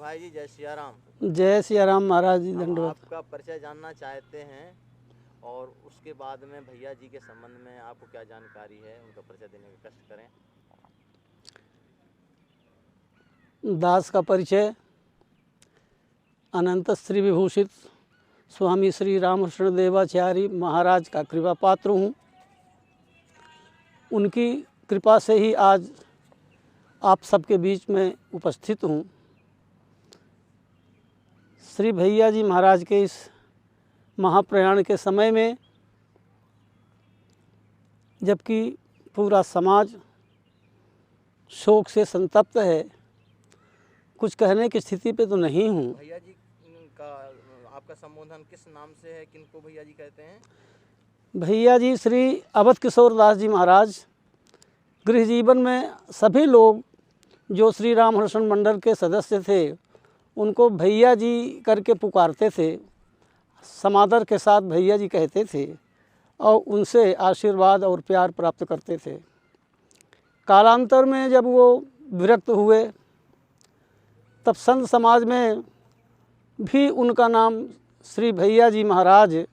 भाई जी जय सिया राम। जय सिया राम महाराज जी, दंडवत। आपका परिचय जानना चाहते हैं और उसके बाद में भैया जी के संबंध में आपको क्या जानकारी है, उनका परिचय देने का कष्ट करें। दास का परिचय। अनंत श्री विभूषित स्वामी श्री रामकृष्ण देवाचार्य महाराज का कृपा पात्र हूँ। उनकी कृपा से ही आज आप सबके बीच में उपस्थित हूँ। श्री भैया जी महाराज के इस महाप्रयाण के समय में, जबकि पूरा समाज शोक से संतप्त है, कुछ कहने की स्थिति पे तो नहीं हूँ। भैया जी का आपका संबोधन किस नाम से है, किनको भैया जी कहते हैं? भैया जी श्री अवध किशोर दास जी महाराज। गृह जीवन में सभी लोग जो श्री रामकृष्ण मंडल के सदस्य थे उनको भैया जी करके पुकारते थे, समादर के साथ भैया जी कहते थे और उनसे आशीर्वाद और प्यार प्राप्त करते थे। कालांतर में जब वो विरक्त हुए तब संत समाज में भी उनका नाम श्री भैया जी महाराज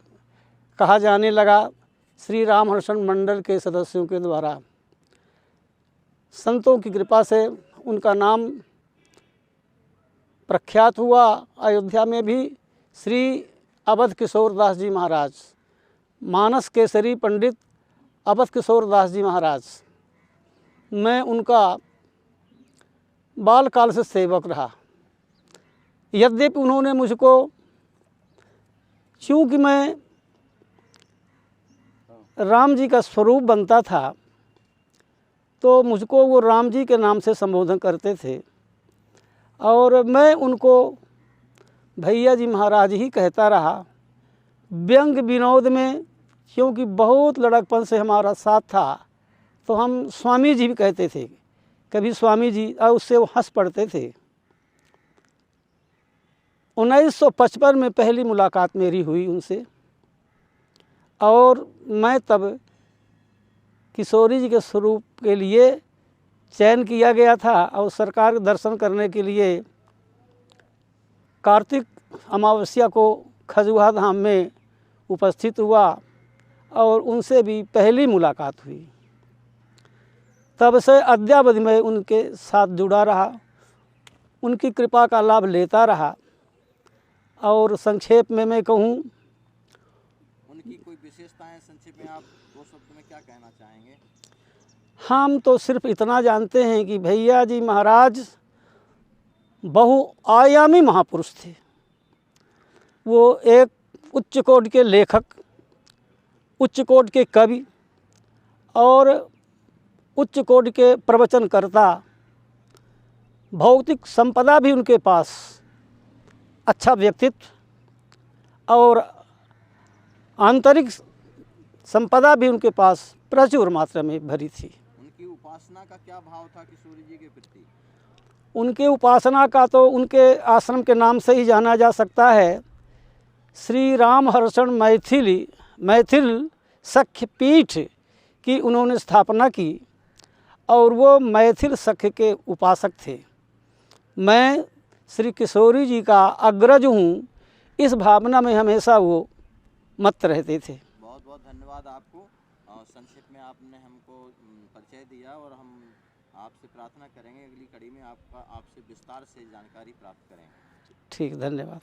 कहा जाने लगा, श्री रामकृष्ण मंडल के सदस्यों के द्वारा। संतों की कृपा से उनका नाम प्रख्यात हुआ। अयोध्या में भी श्री अवध किशोर दास जी महाराज, मानस केसरी पंडित अवध किशोर दास जी महाराज, मैं उनका बालकाल से सेवक रहा। यद्यपि उन्होंने मुझको, चूँकि मैं राम जी का स्वरूप बनता था तो मुझको वो राम जी के नाम से संबोधन करते थे और मैं उनको भैया जी महाराज ही कहता रहा। व्यंग विनोद में, क्योंकि बहुत लड़कपन से हमारा साथ था, तो हम स्वामी जी भी कहते थे, कभी स्वामी जी, और उससे वो हंस पड़ते थे। 1955 में पहली मुलाकात मेरी हुई उनसे और मैं तब किशोरी जी के स्वरूप के लिए चयन किया गया था और सरकार के दर्शन करने के लिए कार्तिक अमावस्या को खजुहा धाम में उपस्थित हुआ और उनसे भी पहली मुलाकात हुई। तब से अद्यावधि मैं उनके साथ जुड़ा रहा, उनकी कृपा का लाभ लेता रहा। और संक्षेप में मैं कहूँ, उनकी कोई विशेषताएं संक्षेप में आप दो शब्द में क्या कहना चाहेंगे? हम तो सिर्फ इतना जानते हैं कि भैया जी महाराज बहुआयामी महापुरुष थे। वो एक उच्च कोटि के लेखक, उच्च कोटि के कवि और उच्च कोटि के प्रवचनकर्ता। भौतिक संपदा भी उनके पास, अच्छा व्यक्तित्व और आंतरिक संपदा भी उनके पास प्रचुर मात्रा में भरी थी। उनकी उपासना का क्या भाव था किशोरी जी के प्रति? उनके उपासना का तो उनके आश्रम के नाम से ही जाना जा सकता है। श्री रामकृष्ण मैथिल सख्य पीठ की उन्होंने स्थापना की और वो मैथिल सख्य के उपासक थे। मैं श्री किशोरी जी का अग्रज हूँ, इस भावना में हमेशा वो मत रहते थे। बहुत बहुत धन्यवाद आपको। संक्षेप में आपने हमको परिचय दिया और हम आपसे प्रार्थना करेंगे अगली कड़ी में आपसे विस्तार से जानकारी प्राप्त करें। ठीक, धन्यवाद।